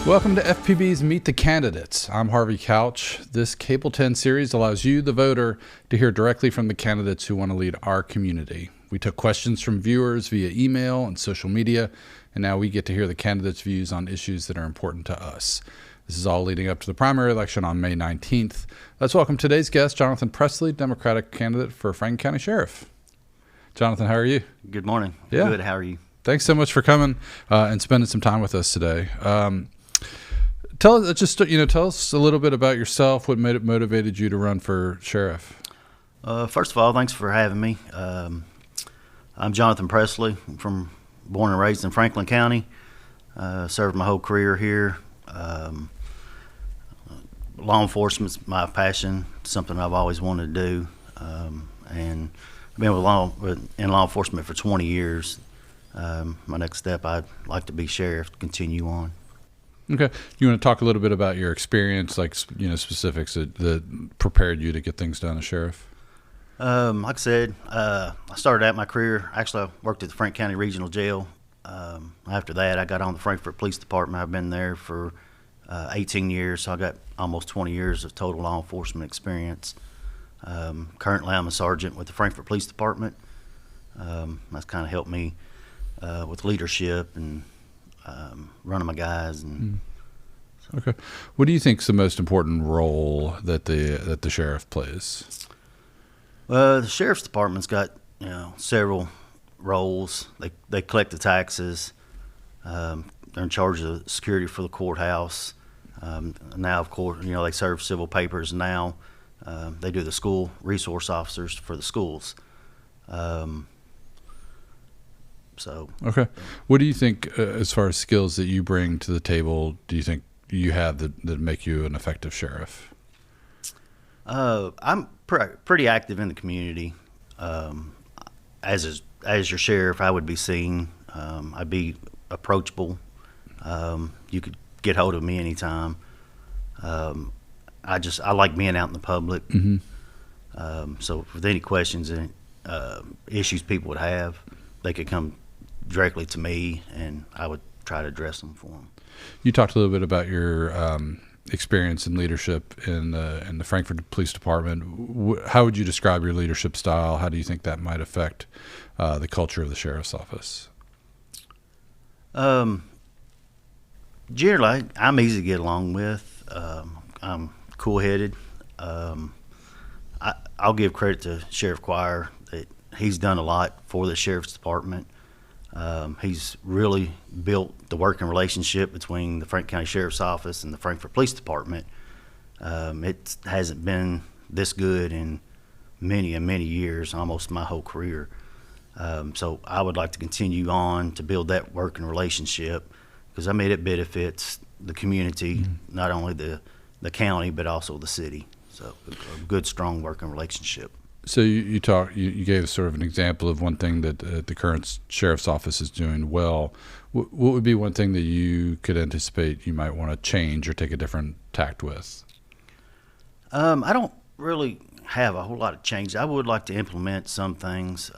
Welcome to FPB's Meet the Candidates. I'm Harvey Couch. This Cable 10 series allows you, the voter, to hear directly from the candidates who want to lead our community. We took questions from viewers via email and social media, and now we get to hear the candidates' views on issues that are important to us. This is all leading up to the primary election on May 19th. Let's welcome today's guest, Jonathan Presley, Democratic candidate for Franklin County Sheriff. Jonathan, how are you? Good morning. Yeah. Good. How are you? Thanks so much for coming and spending some time with us today. Tell us a little bit about yourself. What motivated you to run for sheriff? First of all, thanks for having me. I'm Jonathan Presley. I'm born and raised in Franklin County. Served my whole career here. Law enforcement's my passion. Something I've always wanted to do, and I've been in law enforcement for 20 years. My next step, I'd like to be sheriff to continue on. Okay. You want to talk a little bit about your experience, specifics that prepared you to get things done as sheriff? Like I said, I started out my career. Actually, I worked at the Franklin County Regional Jail. After that, I got on the Frankfort Police Department. I've been there for 18 years, so I got almost 20 years of total law enforcement experience. Currently, I'm a sergeant with the Frankfort Police Department. That's kind of helped me with leadership and running my guys. So. Okay. What do you think is the most important role that the sheriff plays? The sheriff's department's got several roles. They collect the taxes. They're in charge of security for the courthouse. Now, of course, they serve civil papers. Now they do the school resource officers for the schools. Okay. What do you think, as far as skills that you bring to the table, do you think you have that make you an effective sheriff? I'm pretty active in the community. As your sheriff, I would be seen. I'd be approachable. You could get hold of me anytime. I like being out in the public. Mm-hmm. So with any questions and issues people would have, they could come directly to me, and I would try to address them for them. You talked a little bit about your experience in leadership in the Frankfort Police Department. How would you describe your leadership style? How do you think that might affect the culture of the sheriff's office? Generally, I'm easy to get along with. I'm cool-headed. I'll give credit to Sheriff Quire that he's done a lot for the sheriff's department. He's really built the working relationship between the Franklin County Sheriff's Office and the Frankfort Police Department. It hasn't been this good in many and many years, almost my whole career. So I would like to continue on to build that working relationship, because it benefits the community, not only the county, but also the city. So a good, strong working relationship. So you gave sort of an example of one thing that the current sheriff's office is doing well. What would be one thing that you could anticipate you might want to change or take a different tact with? I don't really have a whole lot of change. I would like to implement some things,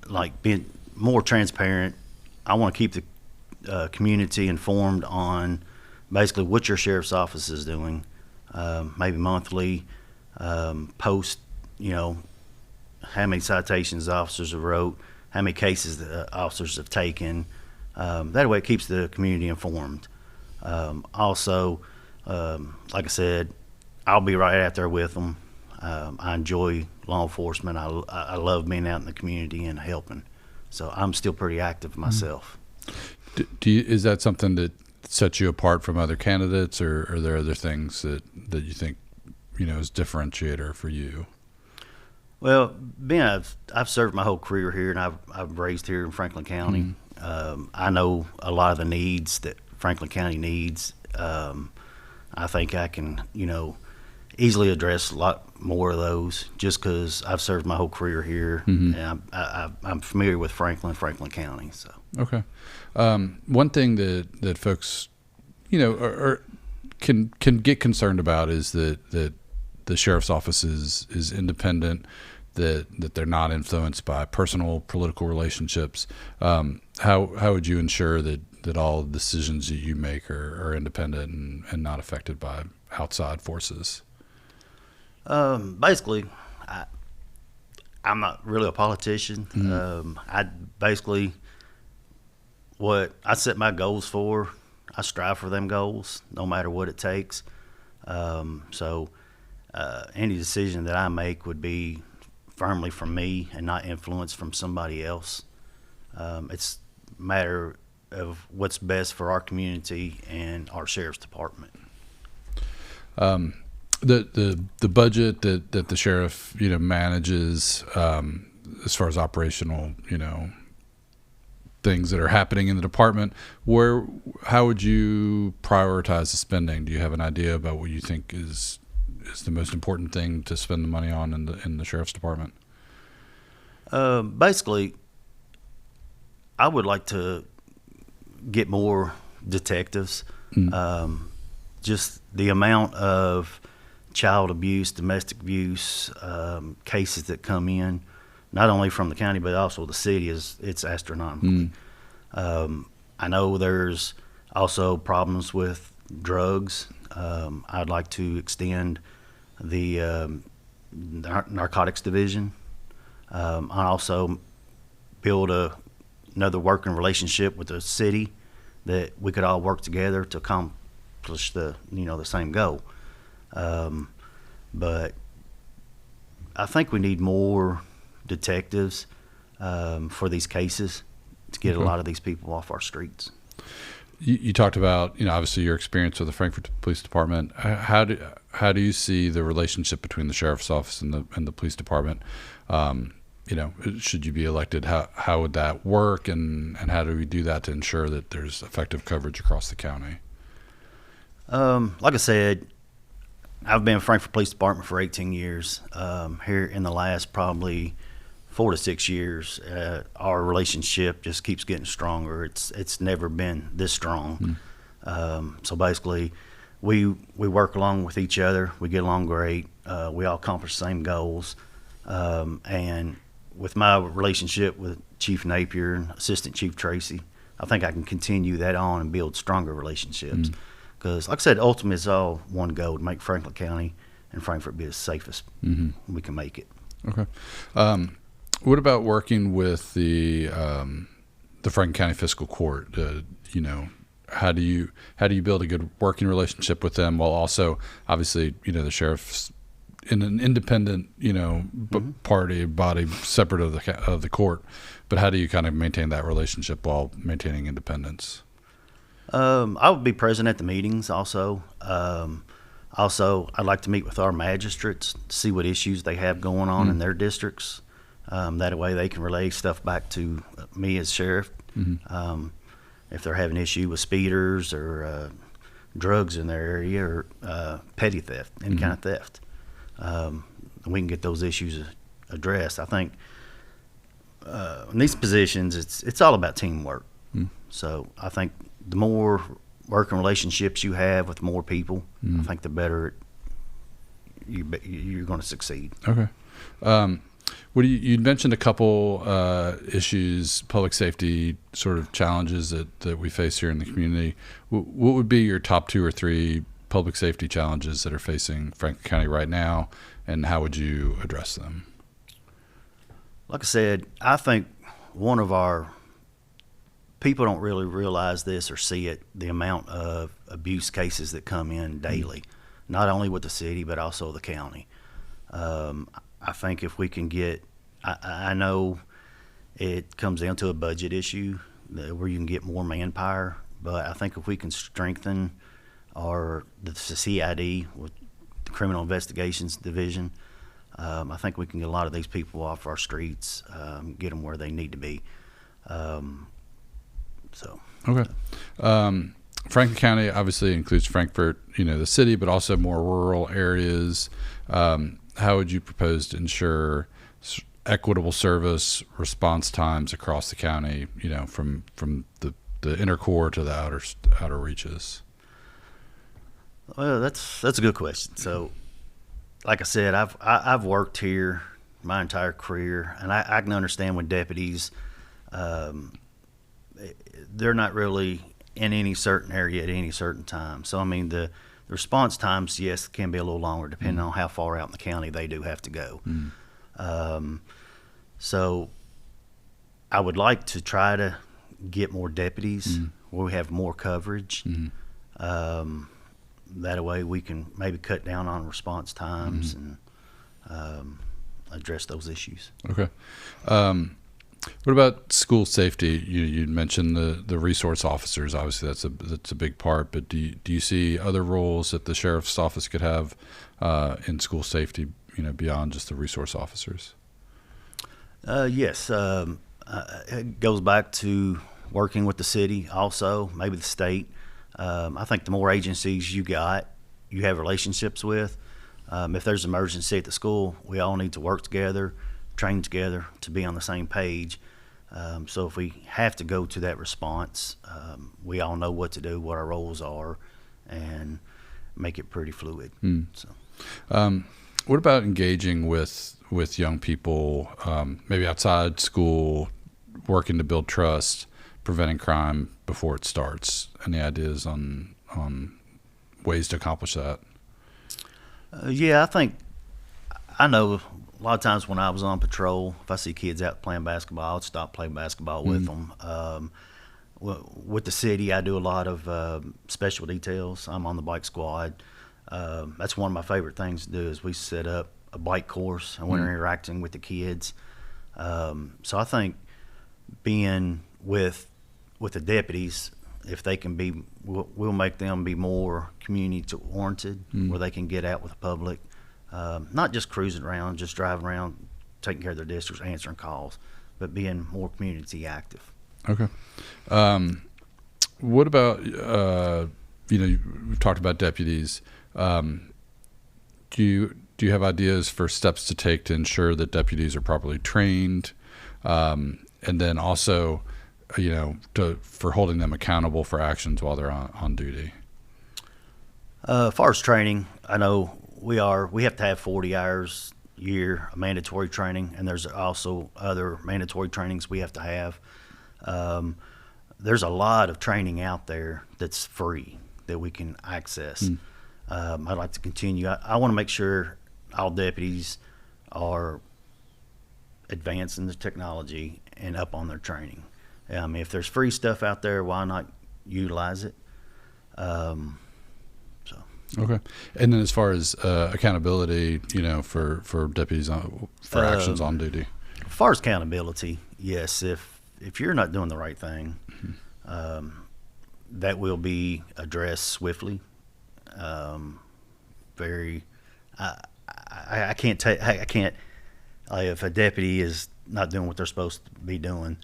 like being more transparent. I want to keep the community informed on basically what your sheriff's office is doing, maybe monthly, post, how many citations officers have wrote, how many cases the officers have taken. That way it keeps the community informed. Also, like I said, I'll be right out there with them. I enjoy law enforcement. I love being out in the community and helping. So I'm still pretty active myself. Is that something that sets you apart from other candidates, or are there other things that you think is differentiator for you? Well, I've served my whole career here, and I've raised here in Franklin County. I know a lot of the needs that Franklin County needs. I think I can, easily address a lot more of those, just because I've served my whole career here, and I'm familiar with Franklin County. So okay, one thing that folks, can get concerned about is that the sheriff's office is independent, that they're not influenced by personal political relationships. How would you ensure that that all decisions that you make are independent and not affected by outside forces? Basically, I'm not really a politician. I basically, what I set my goals for, I strive for them goals, no matter what it takes. So any decision that I make would be firmly from me and not influenced from somebody else. It's a matter of what's best for our community and our sheriff's department. The budget that the sheriff manages, as far as operational things that are happening in the department, how would you prioritize the spending? Do you have an idea about what you think is the most important thing to spend the money on in the sheriff's department? Basically, I would like to get more detectives. Just the amount of child abuse, domestic abuse cases that come in, not only from the county but also the city, it's astronomical. I know there's also problems with drugs. I'd like to extend the narcotics division. I also build another working relationship with the city that we could all work together to accomplish the same goal. But I think we need more detectives for these cases to get a lot of these people off our streets. You talked about obviously your experience with the Frankfort Police Department. How do you see the relationship between the sheriff's office and the police department? Should you be elected, how would that work, and how do we do that to ensure that there's effective coverage across the county? Like I said, I've been in Frankfort Police Department for 18 years. Here in the last probably 4 to 6 years, our relationship just keeps getting stronger. It's never been this strong. So basically, we work along with each other. We get along great. We all accomplish the same goals. And with my relationship with Chief Napier and Assistant Chief Tracy, I think I can continue that on and build stronger relationships. Because, like I said, ultimately it's all one goal: to make Franklin County and Frankfort be the safest we can make it. Okay. What about working with the Franklin County Fiscal Court? How do you build a good working relationship with them while also, obviously, the sheriff's in an independent, body separate of the court, but how do you kind of maintain that relationship while maintaining independence? I would be present at the meetings also. Also, I'd like to meet with our magistrates, see what issues they have going on in their districts. That way they can relay stuff back to me as sheriff. If they're having an issue with speeders or drugs in their area or petty theft, any kind of theft, we can get those issues addressed. I think in these positions, it's all about teamwork. So I think the more working relationships you have with more people, I think the better you're going to succeed. Okay. You mentioned a couple issues, public safety sort of challenges that we face here in the community. What would be your top 2 or 3 public safety challenges that are facing Franklin County right now, and how would you address them? Like I said, I think one of our people don't really realize this or see it, the amount of abuse cases that come in daily, not only with the city but also the county. I think if we can get, I know it comes down to a budget issue where you can get more manpower, but I think if we can strengthen the CID, with the Criminal Investigations Division, I think we can get a lot of these people off our streets, get them where they need to be. Okay. Franklin County obviously includes Frankfort, the city, but also more rural areas. How would you propose to ensure equitable service response times across the county, from the inner core to the outer reaches? Well, that's a good question. So, like I said, I've worked here my entire career, and I can understand when deputies, they're not really in any certain area at any certain time. So I mean the response times, yes, can be a little longer depending on how far out in the county they do have to go. So I would like to try to get more deputies where we have more coverage. That way we can maybe cut down on response times and address those issues. Okay. What about school safety? You mentioned the resource officers. Obviously, that's a big part. But do you see other roles that the sheriff's office could have in school safety? Beyond just the resource officers. Yes. It goes back to working with the city, also maybe the state. I think the more agencies you have relationships with. If there's an emergency at the school, we all need to work together, train together to be on the same page. So if we have to go to that response, we all know what to do, what our roles are, and make it pretty fluid. So, what about engaging with young people, maybe outside school, working to build trust, preventing crime before it starts? Any ideas on ways to accomplish that? Yeah, I know a lot of times when I was on patrol, if I see kids out playing basketball, I'd stop playing basketball with them. With the city, I do a lot of special details. I'm on the bike squad. That's one of my favorite things to do is we set up a bike course and we're interacting with the kids. So I think being with the deputies, if they can be, we'll make them be more community-oriented, where they can get out with the public, not just cruising around, just driving around, taking care of their districts, answering calls, but being more community active. Okay. What about we've talked about deputies. Do you have ideas for steps to take to ensure that deputies are properly trained, and then also, for holding them accountable for actions while they're on duty? As far as training, I know we have to have 40 hours a year of mandatory training, and there's also other mandatory trainings we have to have. There's a lot of training out there that's free that we can access. I'd like to continue. I want to make sure all deputies are advancing the technology and up on their training. If there's free stuff out there, why not utilize it? Okay. And then as far as accountability, for deputies for actions on duty. As far as accountability, yes. If you're not doing the right thing, that will be addressed swiftly. I can't if a deputy is not doing what they're supposed to be doing,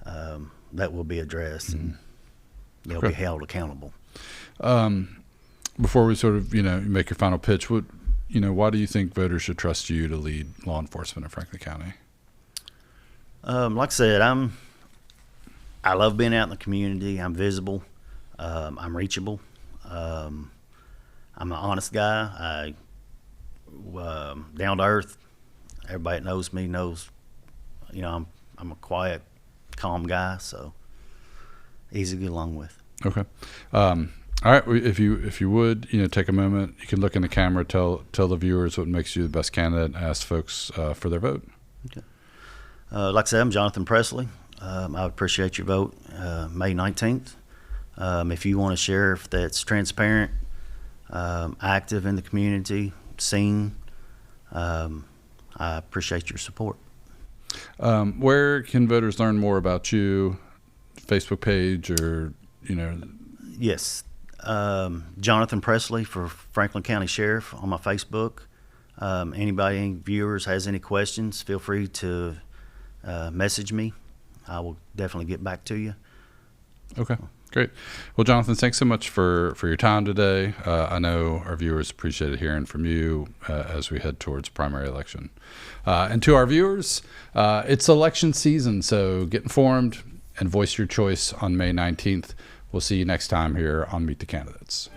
that will be addressed and they'll be held accountable. Before we sort of, make your final pitch, why do you think voters should trust you to lead law enforcement in Franklin County? Like I said, I love being out in the community. I'm visible. I'm reachable. I'm an honest guy. Down to earth. Everybody that knows me knows, I'm a quiet, calm guy, so easy to get along with. Okay. All right. If you would, take a moment, you can look in the camera, tell the viewers what makes you the best candidate, and ask folks for their vote. Okay. Like I said, I'm Jonathan Presley. I would appreciate your vote May 19th. If you want a sheriff that's transparent, active in the community, seen, I appreciate your support. Where can voters learn more about you? Facebook page or, Yes. Jonathan Presley for Franklin County Sheriff on my Facebook. Any viewers has any questions, feel free to message me. I will definitely get back to you. Okay, great. Well, Jonathan, thanks so much for your time today. I know our viewers appreciated hearing from you as we head towards primary election. And to our viewers, it's election season, so get informed and voice your choice on May 19th. We'll see you next time here on Meet the Candidates.